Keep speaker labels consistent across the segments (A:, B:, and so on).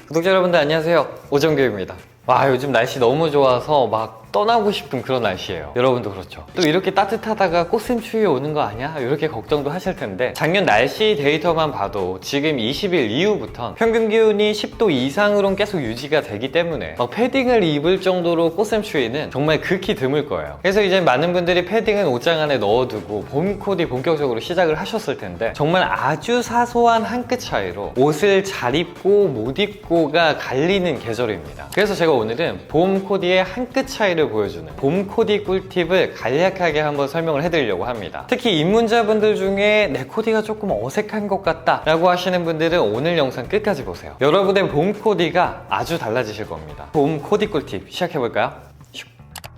A: 구독자 여러분들 안녕하세요, 오정규입니다. 와, 요즘 날씨 너무 좋아서 막 떠나고 싶은 그런 날씨예요. 여러분도 그렇죠? 또 이렇게 따뜻하다가 꽃샘추위 오는 거 아니야? 이렇게 걱정도 하실 텐데, 작년 날씨 데이터만 봐도 지금 20일 이후부터 평균 기온이 10도 이상으로는 계속 유지가 되기 때문에 막 패딩을 입을 정도로 꽃샘추위는 정말 극히 드물 거예요. 그래서 이제 많은 분들이 패딩은 옷장 안에 넣어두고 봄 코디 본격적으로 시작을 하셨을 텐데, 정말 아주 사소한 한 끗 차이로 옷을 잘 입고 못 입고가 갈리는 계절입니다. 그래서 제가 오늘은 봄 코디의 한 끗 차이를 보여주는 봄 코디 꿀팁을 간략하게 한번 설명을 해드리려고 합니다. 특히 입문자분들 중에 내 코디가 조금 어색한 것 같다 라고 하시는 분들은 오늘 영상 끝까지 보세요. 여러분의 봄 코디가 아주 달라지실 겁니다. 봄 코디 꿀팁 시작해볼까요?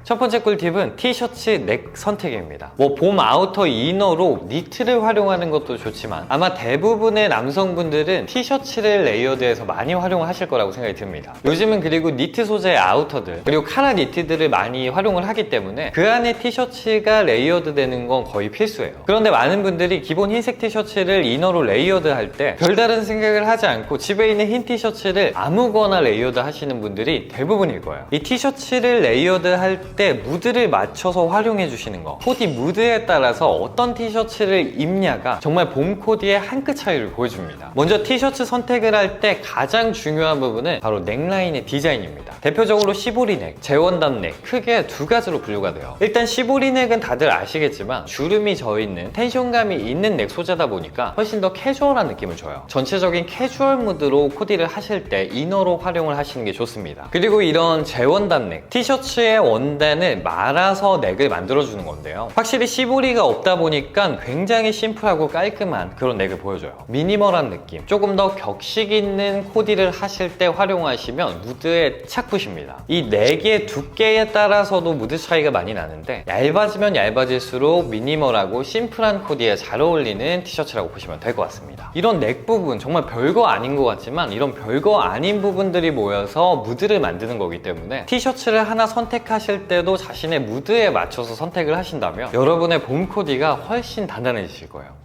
A: 첫 번째 꿀팁은 티셔츠 넥 선택입니다. 봄 아우터 이너로 니트를 활용하는 것도 좋지만 아마 대부분의 남성분들은 티셔츠를 레이어드해서 많이 활용을 하실 거라고 생각이 듭니다. 요즘은 그리고 니트 소재의 아우터들 그리고 카라 니트들을 많이 활용을 하기 때문에 그 안에 티셔츠가 레이어드 되는 건 거의 필수예요. 그런데 많은 분들이 기본 흰색 티셔츠를 이너로 레이어드 할 때 별다른 생각을 하지 않고 집에 있는 흰 티셔츠를 아무거나 레이어드 하시는 분들이 대부분일 거예요. 이 티셔츠를 레이어드 할 때 무드를 맞춰서 활용해 주시는 거, 코디 무드에 따라서 어떤 티셔츠를 입냐가 정말 봄 코디의 한 끗 차이를 보여줍니다. 먼저 티셔츠 선택을 할 때 가장 중요한 부분은 바로 넥라인의 디자인입니다. 대표적으로 시보리 넥, 재원단 넥, 크게 두 가지로 분류가 돼요. 일단 시보리 넥은 다들 아시겠지만 주름이 져있는 텐션감이 있는 넥 소재다 보니까 훨씬 더 캐주얼한 느낌을 줘요. 전체적인 캐주얼 무드로 코디를 하실 때 이너로 활용을 하시는 게 좋습니다. 그리고 이런 재원단 넥, 티셔츠의 원단을 말아서 넥을 만들어주는 건데요, 확실히 시보리가 없다 보니까 굉장히 심플하고 깔끔한 그런 넥을 보여줘요. 미니멀한 느낌, 조금 더 격식 있는 코디를 하실 때 활용하시면 무드에 착 붙입니다. 이 넥의 두께에 따라서도 무드 차이가 많이 나는데, 얇아지면 얇아질수록 미니멀하고 심플한 코디에 잘 어울리는 티셔츠라고 보시면 될 것 같습니다. 이런 넥 부분 정말 별거 아닌 것 같지만 이런 별거 아닌 부분들이 모여서 무드를 만드는 거기 때문에 티셔츠를 하나 선택하실 때도 자신의 무드에 맞춰서 선택을 하신다면 여러분의 봄 코디가 훨씬 단단해지실 거예요.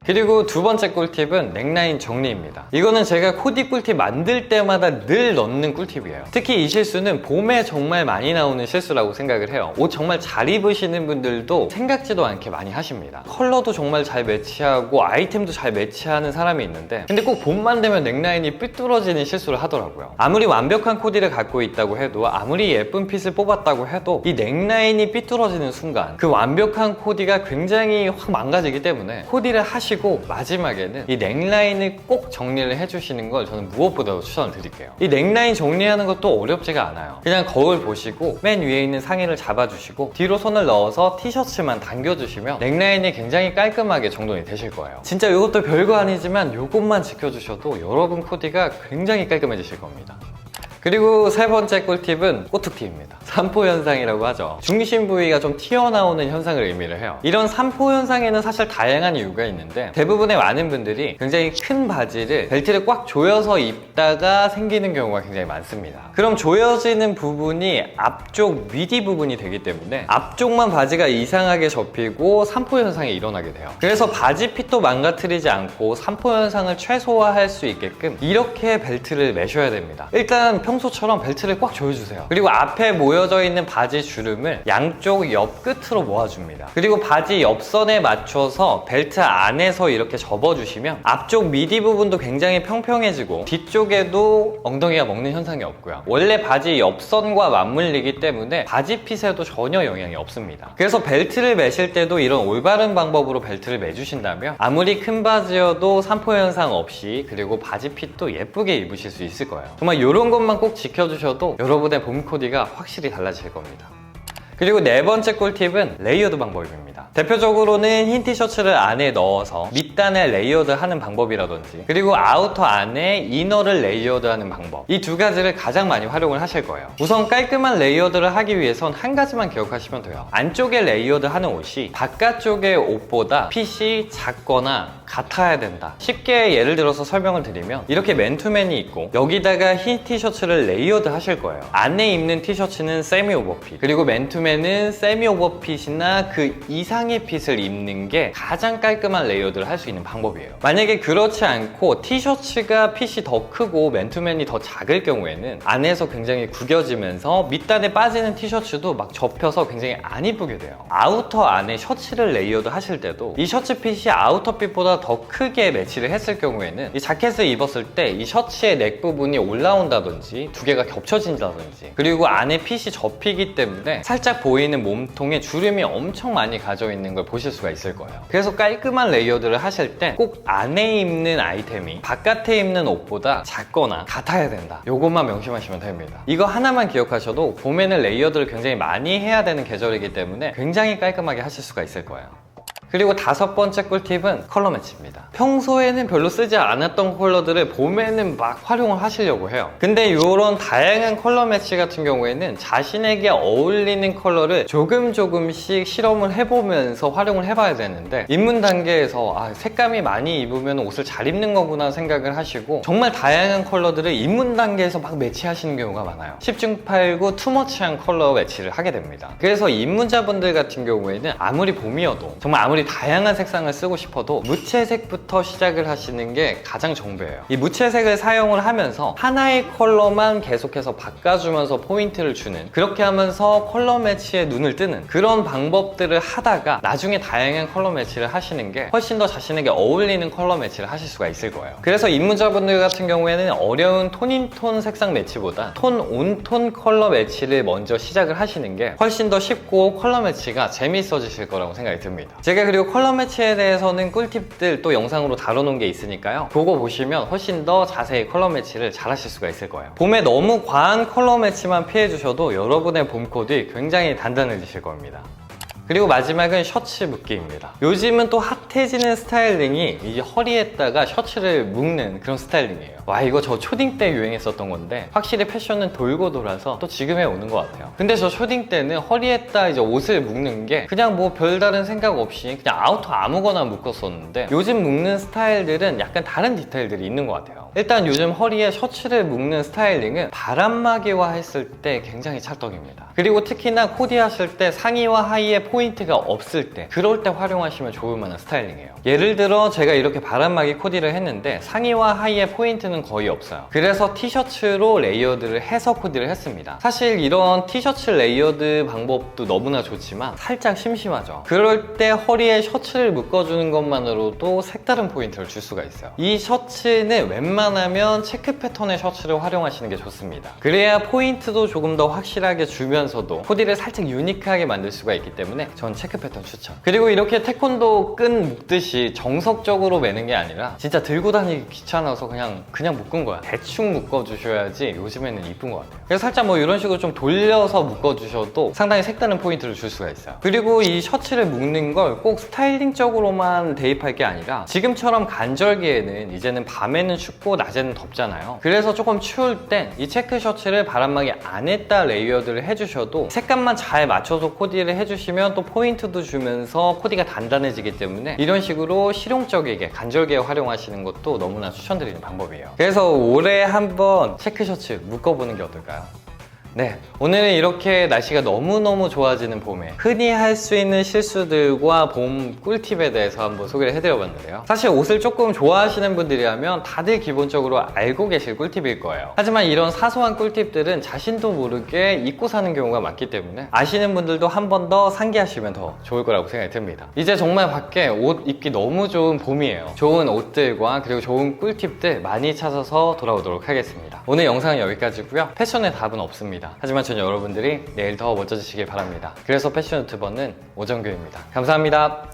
A: 그리고 두 번째 꿀팁은 넥라인 정리입니다. 이거는 제가 코디 꿀팁 만들 때마다 늘 넣는 꿀팁이에요. 특히 이 실수는 봄에 정말 많이 나오는 실수라고 생각을 해요. 옷 정말 잘 입으시는 분들도 생각지도 않게 많이 하십니다. 컬러도 정말 잘 매치하고 아이템도 잘 매치하는 사람이 있는데, 근데 꼭 봄만 되면 넥라인이 삐뚤어지는 실수를 하더라고요. 아무리 완벽한 코디를 갖고 있다고 해도, 아무리 예쁜 핏을 뽑았다고 해도 이 넥라인이 삐뚤어지는 순간 그 완벽한 코디가 굉장히 확 망가지기 때문에 코디를 하시고 마지막에는 이 넥라인을 꼭 정리를 해주시는 걸 저는 무엇보다도 추천을 드릴게요. 이 넥라인 정리하는 것도 어렵지가 않아요. 그냥 거울 보시고 맨 위에 있는 상의를 잡아주시고 뒤로 손을 넣어서 티셔츠만 당겨주시면 넥라인이 굉장히 깔끔하게 정돈이 되실 거예요. 진짜 이것도 별거 아니지만 이것만 지켜주셔도 여러분 코디가 굉장히 깔끔해지실 겁니다. 그리고 세 번째 꿀팁은 꼬투티입니다. 산포 현상이라고 하죠. 중심 부위가 좀 튀어나오는 현상을 의미를 해요. 이런 산포 현상에는 사실 다양한 이유가 있는데, 대부분의 많은 분들이 굉장히 큰 바지를 벨트를 꽉 조여서 입다가 생기는 경우가 굉장히 많습니다. 그럼 조여지는 부분이 앞쪽 미디 부분이 되기 때문에 앞쪽만 바지가 이상하게 접히고 산포 현상이 일어나게 돼요. 그래서 바지 핏도 망가뜨리지 않고 산포 현상을 최소화할 수 있게끔 이렇게 벨트를 매셔야 됩니다. 일단 평소처럼 벨트를 꽉 조여주세요. 그리고 앞에 모여져 있는 바지 주름을 양쪽 옆 끝으로 모아줍니다. 그리고 바지 옆선에 맞춰서 벨트 안에서 이렇게 접어주시면 앞쪽 미디 부분도 굉장히 평평해지고 뒤쪽에도 엉덩이가 먹는 현상이 없고요. 원래 바지 옆선과 맞물리기 때문에 바지 핏에도 전혀 영향이 없습니다. 그래서 벨트를 매실 때도 이런 올바른 방법으로 벨트를 매주신다면 아무리 큰 바지여도 산포 현상 없이, 그리고 바지 핏도 예쁘게 입으실 수 있을 거예요. 정말 이런 것만 꼭 지켜주셔도 여러분의 봄 코디가 확실히 달라질 겁니다. 그리고 네 번째 꿀팁은 레이어드 방법입니다. 대표적으로는 흰 티셔츠를 안에 넣어서 밑단에 레이어드 하는 방법이라든지, 그리고 아우터 안에 이너를 레이어드 하는 방법, 이 두 가지를 가장 많이 활용을 하실 거예요. 우선 깔끔한 레이어드를 하기 위해선 한 가지만 기억하시면 돼요. 안쪽에 레이어드 하는 옷이 바깥쪽의 옷보다 핏이 작거나 같아야 된다. 쉽게 예를 들어서 설명을 드리면 이렇게 맨투맨이 있고 여기다가 흰 티셔츠를 레이어드 하실 거예요. 안에 입는 티셔츠는 세미 오버핏, 그리고 맨투맨은 세미 오버핏이나 그 이상의 핏을 입는 게 가장 깔끔한 레이어드를 할 수 있는 방법이에요. 만약에 그렇지 않고 티셔츠가 핏이 더 크고 맨투맨이 더 작을 경우에는 안에서 굉장히 구겨지면서 밑단에 빠지는 티셔츠도 막 접혀서 굉장히 안 이쁘게 돼요. 아우터 안에 셔츠를 레이어드 하실 때도 이 셔츠 핏이 아우터 핏보다 더 크게 매치를 했을 경우에는 이 자켓을 입었을 때 이 셔츠의 넥 부분이 올라온다든지 두 개가 겹쳐진다든지, 그리고 안에 핏이 접히기 때문에 살짝 보이는 몸통에 주름이 엄청 많이 가져 있는 걸 보실 수가 있을 거예요. 그래서 깔끔한 레이어드를 하실 때 꼭 안에 입는 아이템이 바깥에 입는 옷보다 작거나 같아야 된다. 요것만 명심하시면 됩니다. 이거 하나만 기억하셔도 봄에는 레이어드를 굉장히 많이 해야 되는 계절이기 때문에 굉장히 깔끔하게 하실 수가 있을 거예요. 그리고 5번째 꿀팁은 컬러 매치입니다. 평소에는 별로 쓰지 않았던 컬러들을 봄에는 막 활용을 하시려고 해요. 근데 이런 다양한 컬러 매치 같은 경우에는 자신에게 어울리는 컬러를 조금씩 실험을 해보면서 활용을 해봐야 되는데, 입문 단계에서 색감이 많이 입으면 옷을 잘 입는 거구나 생각을 하시고 정말 다양한 컬러들을 입문 단계에서 막 매치하시는 경우가 많아요. 10중 8구 투머치한 컬러 매치를 하게 됩니다. 그래서 입문자분들 같은 경우에는 아무리 봄이어도, 정말 아무리 다양한 색상을 쓰고 싶어도 무채색부터 시작을 하시는 게 가장 정배예요. 이 무채색을 사용을 하면서 하나의 컬러만 계속해서 바꿔주면서 포인트를 주는, 그렇게 하면서 컬러 매치에 눈을 뜨는 그런 방법들을 하다가 나중에 다양한 컬러 매치를 하시는 게 훨씬 더 자신에게 어울리는 컬러 매치를 하실 수가 있을 거예요. 그래서 입문자분들 같은 경우에는 어려운 톤인톤 색상 매치보다 톤 온톤 컬러 매치를 먼저 시작을 하시는 게 훨씬 더 쉽고 컬러 매치가 재미있어지실 거라고 생각이 듭니다. 제가 그리고 컬러 매치에 대해서는 꿀팁들 또 영상으로 다뤄놓은 게 있으니까요. 그거 보시면 훨씬 더 자세히 컬러 매치를 잘 하실 수가 있을 거예요. 봄에 너무 과한 컬러 매치만 피해주셔도 여러분의 봄 코디 굉장히 단단해지실 겁니다. 그리고 마지막은 셔츠 묶기입니다. 요즘은 또 핫해지는 스타일링이 이 허리에다가 셔츠를 묶는 그런 스타일링이에요. 와, 이거 저 초딩 때 유행했었던 건데 확실히 패션은 돌고 돌아서 또 지금에 오는 것 같아요. 근데 저 초딩 때는 허리에다 이제 옷을 묶는 게 그냥 뭐 별다른 생각 없이 그냥 아우터 아무거나 묶었었는데, 요즘 묶는 스타일들은 약간 다른 디테일들이 있는 것 같아요. 일단 요즘 허리에 셔츠를 묶는 스타일링은 바람막이화 했을 때 굉장히 찰떡입니다. 그리고 특히나 코디 하실 때 상의와 하의에 포인트가 없을 때, 그럴 때 활용하시면 좋을 만한 스타일링이에요. 예를 들어 제가 이렇게 바람막이 코디를 했는데 상의와 하의에 포인트는 거의 없어요. 그래서 티셔츠로 레이어드를 해서 코디를 했습니다. 사실 이런 티셔츠 레이어드 방법도 너무나 좋지만 살짝 심심하죠. 그럴 때 허리에 셔츠를 묶어주는 것만으로도 색다른 포인트를 줄 수가 있어요. 이 셔츠는 웬만하면 체크 패턴의 셔츠를 활용하시는 게 좋습니다. 그래야 포인트도 조금 더 확실하게 주면서도 코디를 살짝 유니크하게 만들 수가 있기 때문에 전 체크 패턴 추천. 그리고 이렇게 태권도 끈 묶듯이 정석적으로 매는 게 아니라 진짜 들고 다니기 귀찮아서 그냥 묶은 거야. 대충 묶어주셔야지 요즘에는 이쁜 것 같아요. 그래서 살짝 뭐 이런 식으로 좀 돌려서 묶어주셔도 상당히 색다른 포인트를 줄 수가 있어요. 그리고 이 셔츠를 묶는 걸 꼭 스타일링적으로만 대입할 게 아니라 지금처럼 간절기에는 이제는 밤에는 춥고 낮에는 덥잖아요. 그래서 조금 추울 땐 이 체크 셔츠를 바람막이 안에다 레이어드를 해주셔도 색감만 잘 맞춰서 코디를 해주시면 또 포인트도 주면서 코디가 단단해지기 때문에 이런 식으로 실용적이게 간절기에 활용하시는 것도 너무나 추천드리는 방법이에요. 그래서 올해 한번 체크 셔츠 묶어보는 게 어떨까요? 네, 오늘은 이렇게 날씨가 너무너무 좋아지는 봄에 흔히 할 수 있는 실수들과 봄 꿀팁에 대해서 한번 소개를 해드려봤는데요. 사실 옷을 조금 좋아하시는 분들이라면 다들 기본적으로 알고 계실 꿀팁일 거예요. 하지만 이런 사소한 꿀팁들은 자신도 모르게 잊고 사는 경우가 많기 때문에 아시는 분들도 한 번 더 상기하시면 더 좋을 거라고 생각이 듭니다. 이제 정말 밖에 옷 입기 너무 좋은 봄이에요. 좋은 옷들과 그리고 좋은 꿀팁들 많이 찾아서 돌아오도록 하겠습니다. 오늘 영상은 여기까지고요. 패션의 답은 없습니다. 하지만 전 여러분들이 내일 더 멋져지시길 바랍니다. 그래서 패션 유튜버는 오정규입니다. 감사합니다.